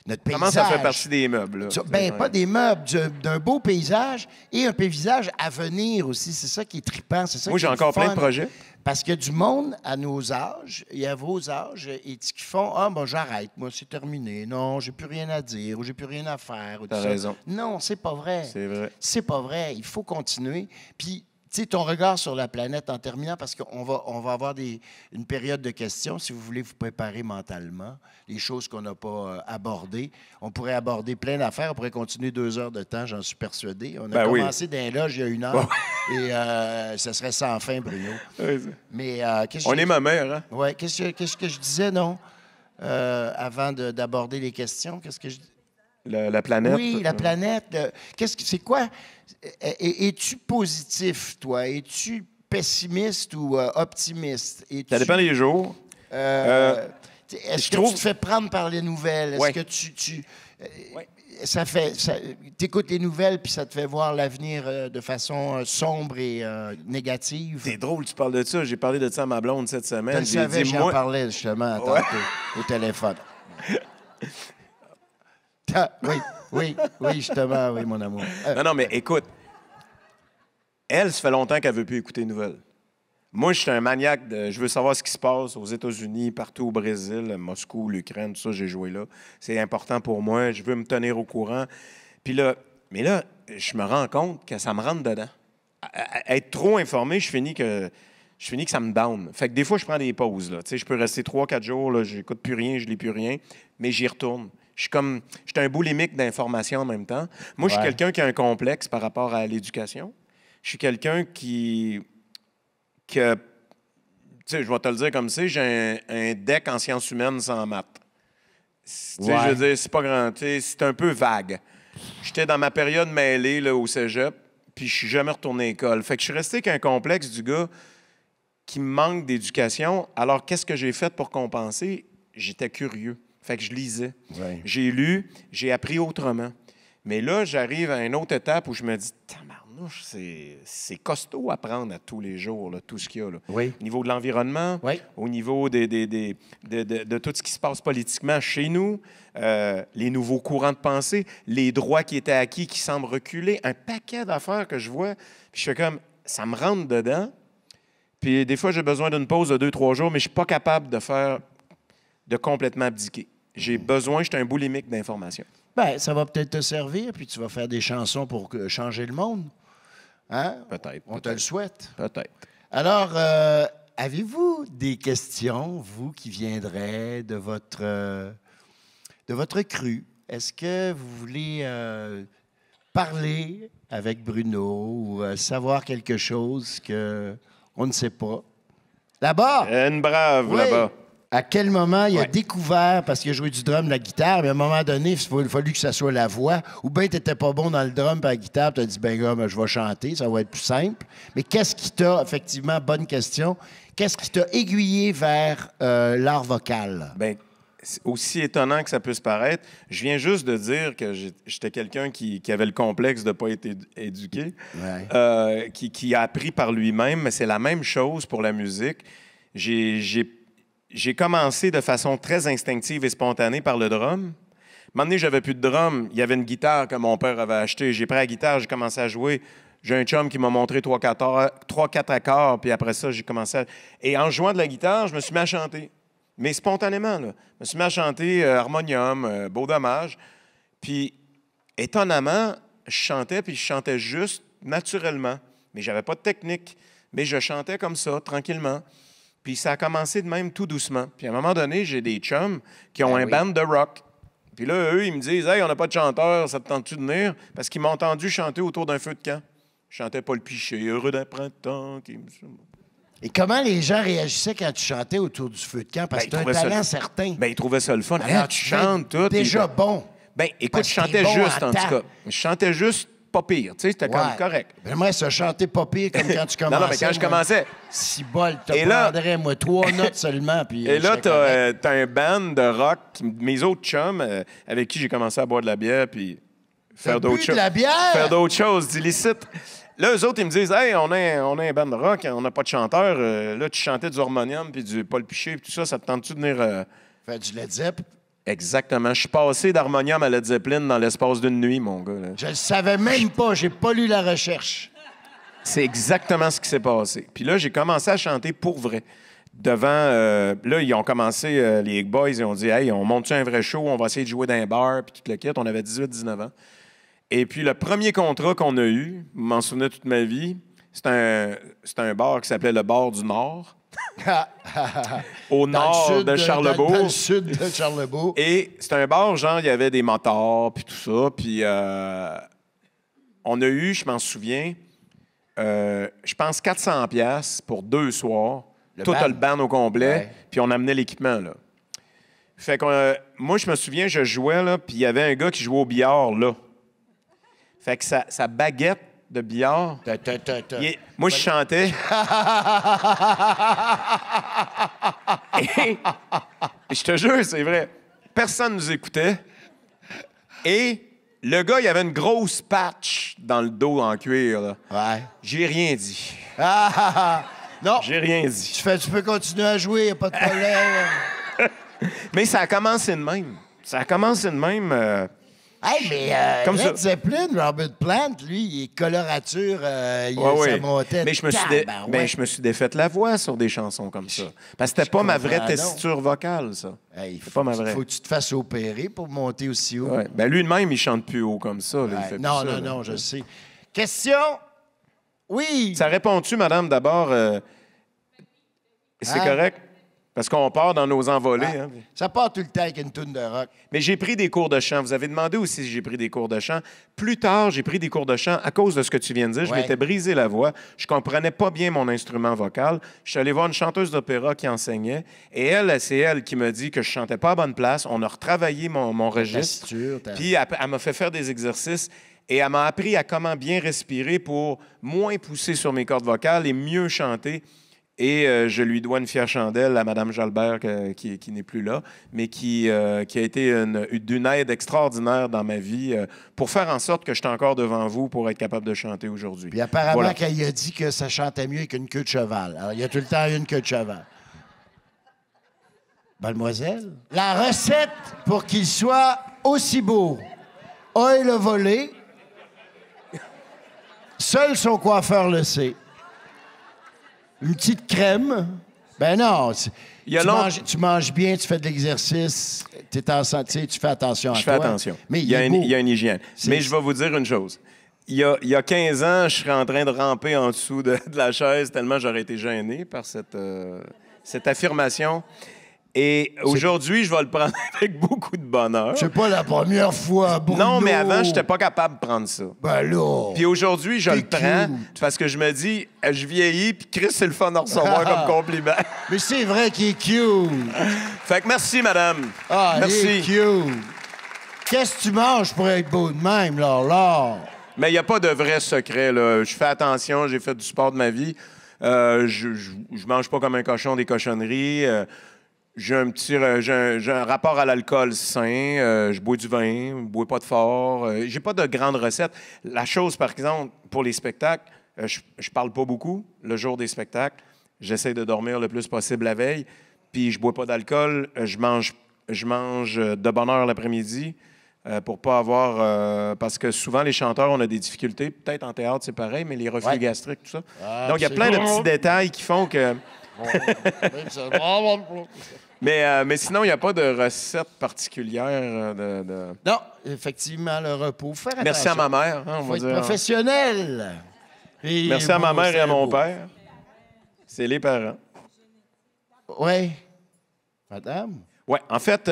paysage. Comment ça fait partie des meubles? Là? Ben, pas des meubles, d'un beau paysage et un paysage à venir aussi. C'est ça qui est trippant. Moi, j'ai encore plein de projets. Parce qu'il y a du monde à nos âges et à vos âges et qui font « Ah, bon, j'arrête, moi, c'est terminé. Non, j'ai plus rien à dire ou j'ai plus rien à faire. » T'as raison. Non, c'est pas vrai. C'est vrai. C'est pas vrai. Il faut continuer. Puis, tu sais, ton regard sur la planète en terminant, parce qu'on va avoir une période de questions, si vous voulez vous préparer mentalement, les choses qu'on n'a pas abordées. On pourrait aborder plein d'affaires, on pourrait continuer 2 heures de temps, j'en suis persuadé. On a commencé d'un loge il y a 1 heure, et ça serait sans fin, Bruno. Mais, on est ma mère, hein? Oui, qu'est-ce que je disais, non? Avant d'aborder les questions, qu'est-ce que je dis? La planète. Oui, la planète. C'est quoi? Es-tu positif, toi? Es-tu pessimiste ou optimiste? Ça dépend des jours. Est-ce que tu te fais prendre par les nouvelles? Est-ce Ouais. que tu Ouais. t'écoutes les nouvelles puis ça te fait voir l'avenir de façon sombre et négative? C'est drôle, tu parles de ça. J'ai parlé de ça à ma blonde cette Je semaine. le savais, j'en moi, parlais justement tantôt au téléphone. Oui, justement, oui, mon amour. Non, mais écoute, elle, ça fait longtemps qu'elle ne veut plus écouter les nouvelles. Moi, je suis un maniaque je veux savoir ce qui se passe aux États-Unis, partout au Brésil, Moscou, l'Ukraine, tout ça, j'ai joué là. C'est important pour moi. Je veux me tenir au courant. Puis là, je me rends compte que ça me rentre dedans. Être trop informé, je finis que ça me down. Fait que des fois, je prends des pauses. Là. Tu sais, je peux rester 3-4 jours, là, j'écoute plus rien, je lis plus rien, mais j'y retourne. Je suis un boulimique d'informations en même temps. Moi, je suis quelqu'un qui a un complexe par rapport à l'éducation. Je suis quelqu'un tu sais, je vais te le dire comme ça, j'ai un deck en sciences humaines sans maths. Tu sais, je veux dire, c'est pas grand, tu sais, c'est un peu vague. J'étais dans ma période mêlée là, au cégep, puis je suis jamais retourné à l'école. Fait que je suis resté avec un complexe du gars qui me manque d'éducation. Alors, qu'est-ce que j'ai fait pour compenser? J'étais curieux. Fait que je lisais. Ouais. J'ai lu, j'ai appris autrement. Mais là, j'arrive à une autre étape où je me dis, tabarnouche, c'est costaud à apprendre à tous les jours, là, tout ce qu'il y a. Là. Oui. Au niveau de l'environnement, Oui. au niveau de tout ce qui se passe politiquement chez nous, les nouveaux courants de pensée, les droits qui étaient acquis qui semblent reculer, un paquet d'affaires que je vois. Puis je fais comme, ça me rentre dedans. Puis des fois, j'ai besoin d'une pause de 2-3 jours, mais je ne suis pas capable de complètement abdiquer. J'ai besoin, je suis un boulimique d'informations. Ben, ça va peut-être te servir, puis tu vas faire des chansons pour changer le monde. Hein? Peut-être. On te le souhaite. Peut-être. Alors, avez-vous des questions, vous, qui viendraient de votre cru? Est ce que vous voulez parler avec Bruno ou savoir quelque chose qu'on ne sait pas? Là-bas! Une brave, Oui. là-bas. À quel moment il a Ouais. découvert, parce qu'il a joué du drum, de la guitare, mais à un moment donné, il a fallu que ça soit la voix, ou bien tu n'étais pas bon dans le drum et la guitare, tu as dit, ben gars, ben, je vais chanter, ça va être plus simple. Mais qu'est-ce qui t'a, effectivement, bonne question, qu'est-ce qui t'a aiguillé vers l'art vocal? Bien, aussi étonnant que ça puisse paraître, je viens juste de dire que j'étais quelqu'un qui avait le complexe de ne pas être éduqué, Ouais. qui a appris par lui-même, mais c'est la même chose pour la musique. J'ai commencé de façon très instinctive et spontanée par le drum. À un moment donné, j'avais plus de drum. Il y avait une guitare que mon père avait achetée. J'ai pris la guitare, j'ai commencé à jouer. J'ai un chum qui m'a montré 3-4 accords, puis après ça, j'ai commencé à... Et en jouant de la guitare, je me suis mis à chanter. Mais spontanément, là. Je me suis mis à chanter harmonium, beau dommage. Puis, étonnamment, je chantais, puis je chantais juste naturellement. Mais j'avais pas de technique. Mais je chantais comme ça, tranquillement. Puis ça a commencé de même tout doucement. Puis à un moment donné, j'ai des chums qui ont un band de rock. Puis là, eux, ils me disent « Hey, on n'a pas de chanteur, ça te tente-tu de venir? » Parce qu'ils m'ont entendu chanter autour d'un feu de camp. Je chantais Paul Piché, « Heureux d'un printemps. » Et comment les gens réagissaient quand tu chantais autour du feu de camp? Parce que tu as un talent certain. Ben, ils trouvaient ça le fun. Alors, Hey, tu chantes tout. Déjà Puis- bon. Ben, écoute, Parce je que chantais t'es bon juste, en en tout temps. cas. Je chantais juste pas pire. Tu sais, c'était comme Ouais. correct. J'aimerais se chanter pas pire comme quand tu commençais. Non, mais quand je moi. commençais. Si bol, te Et là- prendrais, moi, 3 notes seulement. Puis, Et là, je serais correct. t'as un band de rock, mes autres chums, avec qui j'ai commencé à boire de la bière, puis faire T'as d'autres bu de choses. la bière? Faire d'autres choses d'illicites. Là, eux autres, ils me disent « Hey, on a un band de rock, on n'a pas de chanteur. Là, tu chantais du harmonium, puis du Paul Piché, puis tout ça, ça te tente-tu de venir... Faire du Led Zepp. Exactement. Je suis passé d'harmonium à Led Zeppelin dans l'espace d'une nuit, mon gars. Là. Je le savais même pas. J'ai pas lu la recherche. C'est exactement ce qui s'est passé. Puis là, j'ai commencé à chanter pour vrai. Devant... là, ils ont commencé, les Boys, ils ont dit « Hey, on monte-tu un vrai show? On va essayer de jouer dans un bar. » Puis tout le kit. On avait 18-19 ans. Et puis, le premier contrat qu'on a eu, je m'en souvenais toute ma vie, c'était un bar qui s'appelait le Bar du Nord, au Dans nord le sud de Charlebourg. Dans le sud de Charlebourg. Et c'était un bar, genre, il y avait des motards, puis tout ça. Puis on a eu, je m'en souviens, je pense 400 pièces pour 2 soirs. Tout band. le band au complet. Ouais. Puis on amenait l'équipement, là. Fait que moi, je me souviens, je jouais, là, puis il y avait un gars qui jouait au billard, là. Fait que sa baguette de billard... Moi, je chantais. Je te jure, c'est vrai. Personne nous écoutait. Et le gars, il avait une grosse patch dans le dos en cuir. Là. Ouais. J'ai rien dit. Non. J'ai rien dit. Tu peux continuer à jouer, y a pas de problème. Mais ça a commencé de même. Ça a commencé de même. Hey, mais Comme Led ça. Zeppelin, Robert Plant, lui, il est colorature, il Ouais, ça ouais. montait. Mais je me suis défaite la voix sur des chansons comme ça. Parce que c'était pas ma vraie comprends donc. tessiture vocale, ça. Hey, C'est pas ma vraie. faut que tu te fasses opérer pour monter aussi haut. Ouais. Ben lui de même, il chante plus haut comme ça. Là. Il Ouais. fait plus Non, ça, non, là. non, je sais. Question? Oui. Ça répond-tu, madame, d'abord? C'est Hein? correct? Parce qu'on part dans nos envolées. Hein? Ça part tout le temps avec une toune de rock. Mais j'ai pris des cours de chant. Vous avez demandé aussi si j'ai pris des cours de chant. Plus tard, j'ai pris des cours de chant à cause de ce que tu viens de dire. Je Ouais. m'étais brisé la voix. Je comprenais pas bien mon instrument vocal. Je suis allé voir une chanteuse d'opéra qui enseignait. Et elle, c'est elle qui m'a dit que je chantais pas à bonne place. On a retravaillé mon registre. Tessiture, Puis elle m'a fait faire des exercices. Et elle m'a appris à comment bien respirer pour moins pousser sur mes cordes vocales et mieux chanter. Et je lui dois une fière chandelle à Mme Jalbert, qui n'est plus là, mais qui a été d'une aide extraordinaire dans ma vie pour faire en sorte que je suis encore devant vous pour être capable de chanter aujourd'hui. Puis apparemment Voilà. qu'elle a dit que ça chantait mieux qu'une queue de cheval. Alors, il y a tout le temps une queue de cheval. Mademoiselle? La recette pour qu'il soit aussi beau. Oeil le volé. Seul son coiffeur le sait. Une petite crème. Ben non. Il y a Tu manges bien, tu fais de l'exercice, tu es en santé, tu fais attention à Je toi. fais attention. Mais il y a une hygiène. C'est- Mais je vais vous dire une chose. Il y a 15 ans, je serais en train de ramper en dessous de la chaise tellement j'aurais été gêné par cette affirmation. Et aujourd'hui, je vais le prendre avec beaucoup de bonheur. C'est pas la première fois, Bruno. Non, mais avant, je n'étais pas capable de prendre ça. Ben là. Puis aujourd'hui, je T'es le prends cute. parce que je me dis, je vieillis, puis Chris, c'est le fun à recevoir comme compliment. Mais c'est vrai qu'il est cute. Fait que merci, madame. Ah, il est merci. cute. Qu'est-ce que tu manges pour être beau de même, là? Mais il n'y a pas de vrai secret, là. Je fais attention, j'ai fait du sport de ma vie. Je mange pas comme un cochon des cochonneries. J'ai un rapport à l'alcool sain. Je bois du vin, je bois pas de fort. J'ai pas de grandes recettes. La chose, par exemple, pour les spectacles, je parle pas beaucoup le jour des spectacles. J'essaie de dormir le plus possible la veille. Puis je bois pas d'alcool. Je mange de bonne heure l'après-midi pour pas avoir... parce que souvent, les chanteurs, on a des difficultés. Peut-être en théâtre, c'est pareil, mais les reflux gastriques, tout ça. Donc, il y a plein de petits détails qui font que... Mais sinon, il n'y a pas de recette particulière. Non, effectivement, le repos. Faire Merci à attention. ma mère. Hein, on Faut va être dire. professionnel. Et Merci à ma beau, mère et à c'est mon beau. père. C'est les parents. Oui. Madame? Oui, en fait,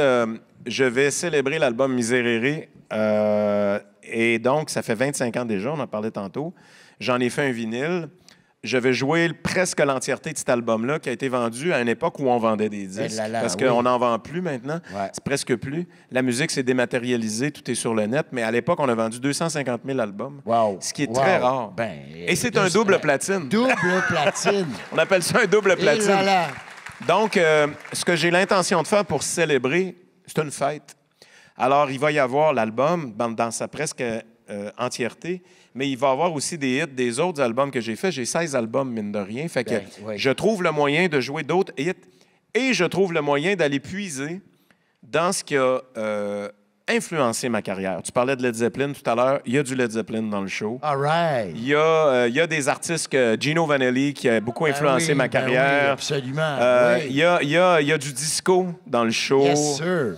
je vais célébrer l'album Miserere. Et donc, ça fait 25 ans déjà, on en parlait tantôt. J'en ai fait un vinyle. Je vais jouer presque l'entièreté de cet album-là qui a été vendu à une époque où on vendait des disques. Parce qu'on n'en vend plus maintenant. Ouais. C'est presque plus. La musique s'est dématérialisée, tout est sur le net. Mais à l'époque, on a vendu 250 000 albums. Wow. Ce qui est Wow. très rare. Ben, Et c'est un double platine. Double platine. On appelle ça un double Et platine. là là. Donc, ce que j'ai l'intention de faire pour célébrer, c'est une fête. Alors, il va y avoir l'album dans sa presque entièreté, mais il va y avoir aussi des hits des autres albums que j'ai faits. J'ai 16 albums, mine de rien. Fait que Ben, oui. je trouve le moyen de jouer d'autres hits et je trouve le moyen d'aller puiser dans ce qui a influencé ma carrière. Tu parlais de Led Zeppelin tout à l'heure. Il y a du Led Zeppelin dans le show. All right. Il y a des artistes que Gino Vanelli qui a beaucoup influencé ma carrière. Oui, absolument. Oui. Il y a du disco dans le show. Yes, sir.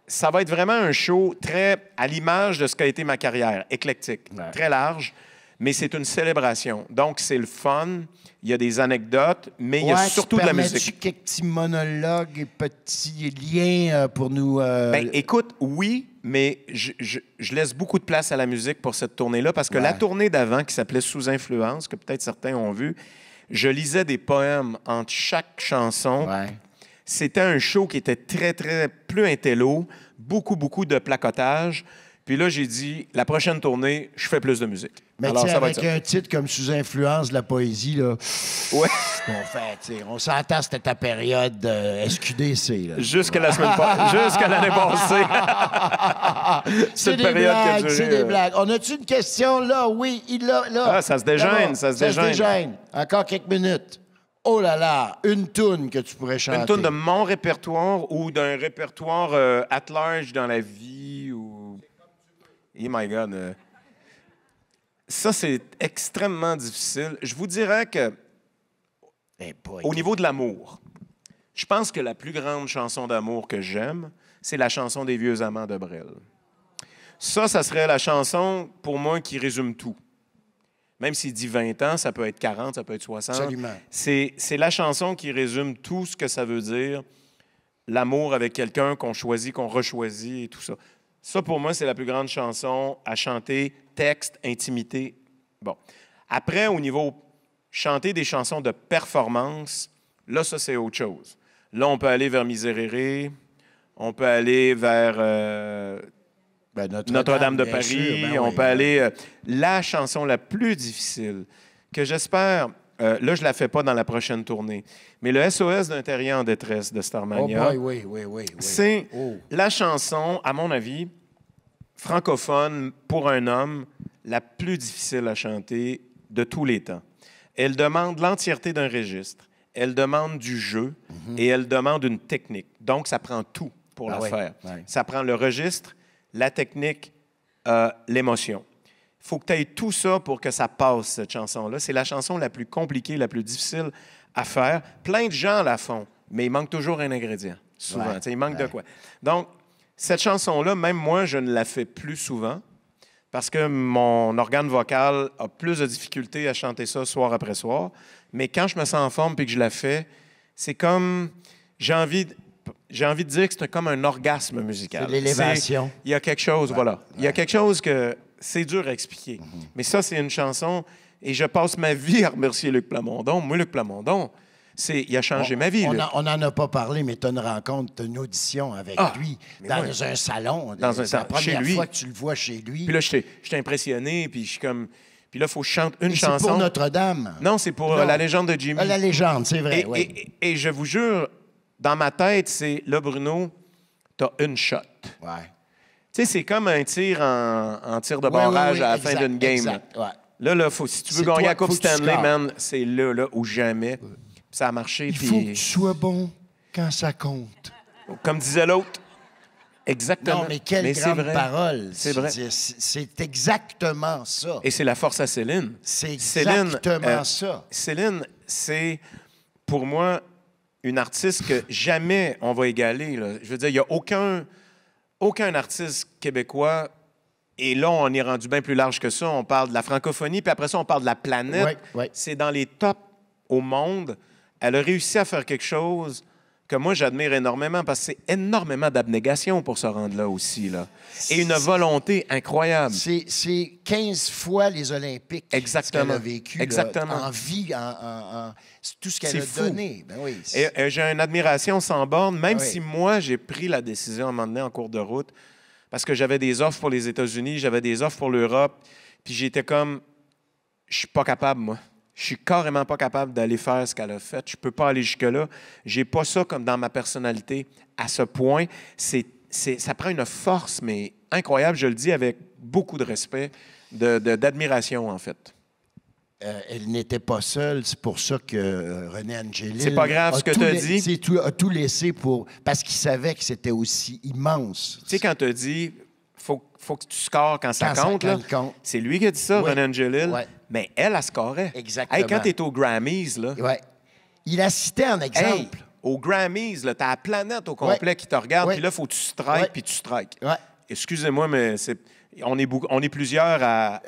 Ça va être vraiment un show très à l'image de ce qu'a été ma carrière, éclectique, Ouais. très large, mais c'est une célébration. Donc, c'est le fun, il y a des anecdotes, mais il y a surtout de la musique. Tu quelques petits monologues et petits liens pour nous... Ben, écoute, oui, mais je laisse beaucoup de place à la musique pour cette tournée-là, parce que Ouais. la tournée d'avant, qui s'appelait Sous influence, que peut-être certains ont vu, je lisais des poèmes entre chaque chanson. Ouais. C'était un show qui était très, très plus intello, beaucoup de placotage. Puis là, j'ai dit, la prochaine tournée, je fais plus de musique. Mais Alors, tu sais, ça va avec être ça. un titre comme Sous influence de la poésie, là, Ouais. on fait, tu sais, on s'entend, c'était ta période SQDC. Là. Jusqu'à jusqu'à l'année passée. C'est une des période qui a blagues, duré, c'est des blagues. On a-tu une question là? Oui, il l'a, là. Ah, ça se déjeune, Là-bas. ça se déjeune. Encore quelques minutes. Oh là là, une toune que tu pourrais chanter. Une tourne de mon répertoire ou d'un répertoire at large dans la vie ou... Oh my God. Ça, c'est extrêmement difficile. Je vous dirais que Eh boy. au niveau de l'amour, je pense que la plus grande chanson d'amour que j'aime, c'est la chanson des vieux amants de Brel. Ça serait la chanson, pour moi, qui résume tout. Même s'il dit 20 ans, ça peut être 40, ça peut être 60. Absolument. C'est la chanson qui résume tout ce que ça veut dire, l'amour avec quelqu'un qu'on choisit, qu'on rechoisit et tout ça. Ça, pour moi, c'est la plus grande chanson à chanter, texte, intimité. Bon. Après, au niveau chanter des chansons de performance, là, ça, c'est autre chose. Là, on peut aller vers Miserere, on peut aller vers Ben, Notre-Dame de bien Paris, sûr, ben on oui. peut aller... la chanson la plus difficile, que j'espère... là, je ne la fais pas dans la prochaine tournée, mais le SOS d'un terrier en détresse de Oh Starmania, boy, oui. c'est Oh. la chanson, à mon avis, francophone pour un homme, la plus difficile à chanter de tous les temps. Elle demande l'entièreté d'un registre, elle demande du jeu et elle demande une technique. Donc, ça prend tout pour la ouais, faire. ouais. Ça prend le registre, la technique, l'émotion. Il faut que tu aies tout ça pour que ça passe, cette chanson-là. C'est la chanson la plus compliquée, la plus difficile à faire. Plein de gens la font, mais il manque toujours un ingrédient, souvent. Ouais, Tu sais, il manque de ouais. quoi. Donc, cette chanson-là, même moi, je ne la fais plus souvent parce que mon organe vocal a plus de difficultés à chanter ça soir après soir. Mais quand je me sens en forme et que je la fais, c'est comme... J'ai envie de dire que c'est comme un orgasme musical. C'est l'élévation. Il y a quelque chose, voilà. Il y a quelque chose que c'est dur à expliquer. Mais ça, c'est une chanson, et je passe ma vie à remercier Luc Plamondon. Moi, Luc Plamondon, il a changé ma vie, Luc. On n'en a pas parlé, mais tu as une rencontre, tu as une audition avec lui mais dans oui. un salon. Dans un C'est la salon, chez première lui. fois que tu le vois chez lui. Puis là, j'étais impressionné, puis je suis comme... Puis là, il faut chanter une Et chanson. c'est pour Notre-Dame. Non, c'est pour Non. La légende de Jimmy. Ah, la légende, c'est vrai, Et, oui. et je vous jure, dans ma tête, c'est là, Bruno, t'as une shot. Ouais. Tu sais, c'est comme un tir en tir de Oui, barrage oui, à la exact, fin d'une game. exact, ouais. Là, si tu veux C'est gagner toi, la Coupe faut que tu Stanley, scores. man, c'est là ou jamais. Puis ça a marché. Il puis- faut que tu sois bon quand ça compte. Comme disait l'autre. Exactement. Non, mais quelle c'est grande vrai. parole. C'est vrai. C'est exactement ça. Et c'est la force à Céline. C'est Céline, exactement ça. Céline, c'est pour moi une artiste que jamais on va égaler. Là. Je veux dire, il n'y a aucun artiste québécois. Et là, on est rendu bien plus large que ça. On parle de la francophonie, puis après ça, on parle de la planète. Ouais, ouais. C'est dans les tops au monde. Elle a réussi à faire quelque chose que moi, j'admire énormément parce que c'est énormément d'abnégation pour se rendre là aussi. Là. Et une volonté incroyable. C'est 15 fois les Olympiques Exactement. qu'elle a vécu. Exactement. Là, en vie, c'est tout ce qu'elle C'est a fou. donné. Ben oui. Et j'ai une admiration sans borne, même Ah oui. si moi, j'ai pris la décision à un moment donné en cours de route, parce que j'avais des offres pour les États-Unis, j'avais des offres pour l'Europe, puis j'étais comme, je suis pas capable, moi. Je suis carrément pas capable d'aller faire ce qu'elle a fait. Je peux pas aller jusque-là. J'ai pas ça comme dans ma personnalité à ce point. Ça prend une force, mais incroyable. Je le dis avec beaucoup de respect, d'admiration, en fait. Elle n'était pas seule. C'est pour ça que René Angélil... C'est pas grave ce que t'as dit. A tout laissé parce qu'il savait que c'était aussi immense. Tu sais, quand tu as dit faut que tu scores quand ça Quand ça compte, là, compte. c'est lui qui a dit ça, Oui. René Angelil. Ouais. Mais elle scorait. Exactement. Hey, quand tu es aux Grammys, là, Ouais. Il a cité en exemple. aux Grammys, tu as la planète au complet Ouais. qui te regarde, Ouais. puis là, il faut que tu strikes, Ouais. puis tu strikes. Ouais. Excusez-moi, mais on est plusieurs à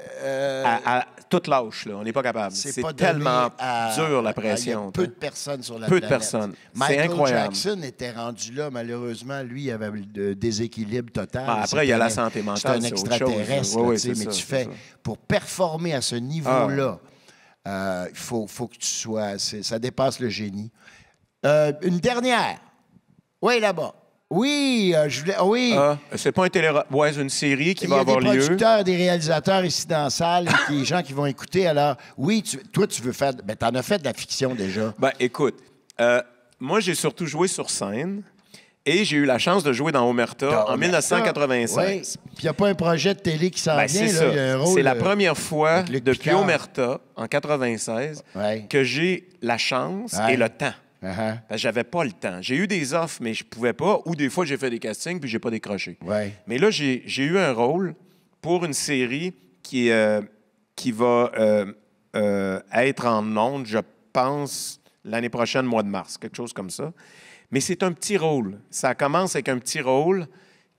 toute lâche, là. On n'est pas capable. C'est pas donné tellement à- dur, la Il y pression. a peu de personnes sur la Peu de planète. personnes. C'est Michael incroyable. Jackson était rendu là, malheureusement. Lui, il avait le déséquilibre total. Ah, après, il y a la santé mentale, C'est un c'est autre chose. extraterrestre, Oui, là, oui, tu sais, c'est mais ça, tu c'est fais... ça. Pour performer à ce niveau-là, il faut que tu sois... Ça dépasse le génie. Une dernière. Oui, là-bas. Oui, je voulais... oui. C'est pas un télé... Ouais, c'est une série qui va avoir lieu. Il y a des producteurs, des réalisateurs ici dans la salle, et des gens qui vont écouter. Alors, oui, toi, tu veux faire... Ben, t'en as fait de la fiction déjà. Ben, écoute, moi, j'ai surtout joué sur scène et j'ai eu la chance de jouer dans Omerta en 1996. Oui. Puis il n'y a pas un projet de télé qui s'en vient. C'est là. ça. Il y a un rôle, c'est la première fois depuis Picard. Omerta, en 96, que j'ai la chance et le temps. Parce que j'avais pas le temps. J'ai eu des offres, mais je pouvais pas. Ou des fois, j'ai fait des castings puis j'ai pas décroché. Mais là, j'ai eu un rôle pour une série qui va être en ondes, je pense, l'année prochaine, mois de mars, quelque chose comme ça. Mais c'est un petit rôle. Ça commence avec un petit rôle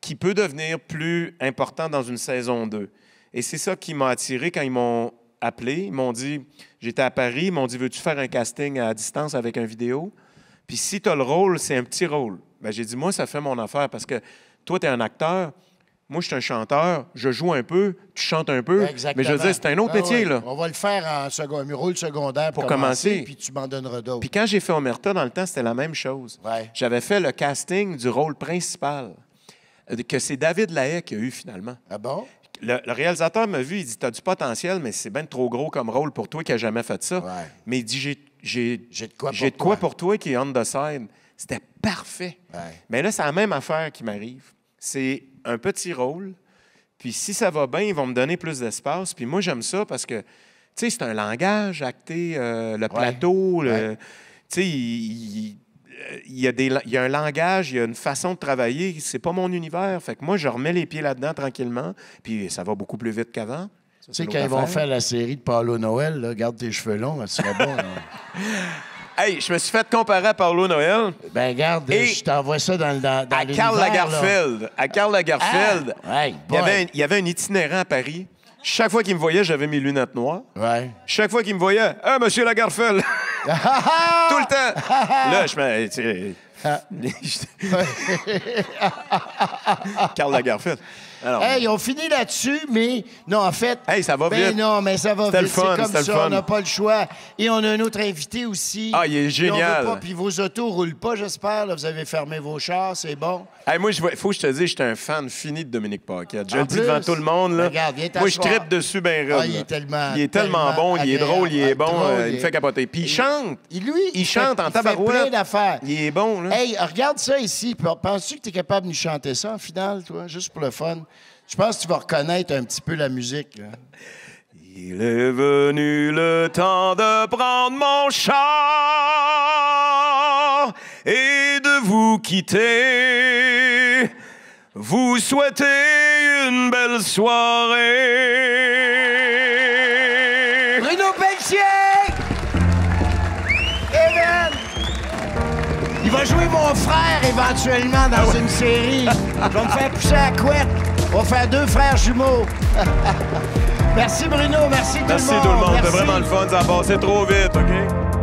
qui peut devenir plus important dans une saison 2. Et c'est ça qui m'a attiré quand ils m'ont appelé. Ils m'ont dit, j'étais à Paris, ils m'ont dit, veux-tu faire un casting à distance avec une vidéo? Puis si tu as le rôle, c'est un petit rôle. Bien, j'ai dit, moi, ça fait mon affaire parce que toi, tu es un acteur, moi, je suis un chanteur, je joue un peu, tu chantes un peu. Exactement. Mais je veux dire, c'est un autre métier, là. On va le faire en rôle secondaire pour commencer, puis tu m'en donneras d'autres. Puis quand j'ai fait Omerta, dans le temps, c'était la même chose. J'avais fait le casting du rôle principal, que c'est David Lahaye qui a eu finalement. Ah bon? Le réalisateur m'a vu, il dit, t'as du potentiel, mais c'est bien trop gros comme rôle pour toi qui n'a jamais fait ça. Mais il dit, j'ai de quoi pour toi qui est on the side. C'était parfait. Mais là, c'est la même affaire qui m'arrive. C'est un petit rôle, puis si ça va bien, ils vont me donner plus d'espace. Puis moi, j'aime ça parce que, tu sais, c'est un langage acté, le plateau, tu sais, il y a un langage, il y a une façon de travailler. C'est pas mon univers. Fait que moi, je remets les pieds là-dedans tranquillement, puis ça va beaucoup plus vite qu'avant. Tu sais, quand ils vont faire la série de Paulo Noël, là, garde tes cheveux longs, ça serait bon. Hey, je me suis fait comparer à Paulo Noël. Ben garde, je t'envoie ça dans à Karl Lagerfeld. Là. À Karl Lagerfeld. Il y avait un itinérant à Paris. Chaque fois qu'il me voyait, j'avais mes lunettes noires. Chaque fois qu'il me voyait, « Ah, monsieur Lagerfeld! » Tout le temps. Là, je me... Karl Lagerfeld. Alors, hey, on finit là-dessus, mais non, en fait... Hey, ça va vite. Non, mais ça va vite. Le fun, c'est comme ça, on n'a pas le choix. Et on a un autre invité aussi. Ah, il est génial. Puis vos autos ne roulent pas, j'espère. Là, vous avez fermé vos chars, c'est bon. Hey, moi, il faut que je te dise, j'étais un fan fini de Dominique Paquette. Je le dis devant tout le monde. Là. Regarde, moi, je trippe dessus bien raide. Il est tellement bon, il est drôle, il est bon, il me fait capoter. capoter. Puis il chante. Il chante en tabarouette. Il fait plein d'affaires. Il est bon, là. Hey, regarde ça ici. Penses-tu que tu es capable de nous chanter ça, en finale, toi, juste pour le fun? Je pense que tu vas reconnaître un petit peu la musique. Là. Il est venu le temps de prendre mon char et de vous quitter. Vous souhaitez une belle soirée. Bruno Pelletier! Evan! Il va jouer mon frère éventuellement dans une série. Je vais me faire pousser à la couette. On va faire 2 frères jumeaux. Merci Bruno, merci tout le monde. Merci tout le monde, c'était vraiment le fun, ça a passé trop vite, OK?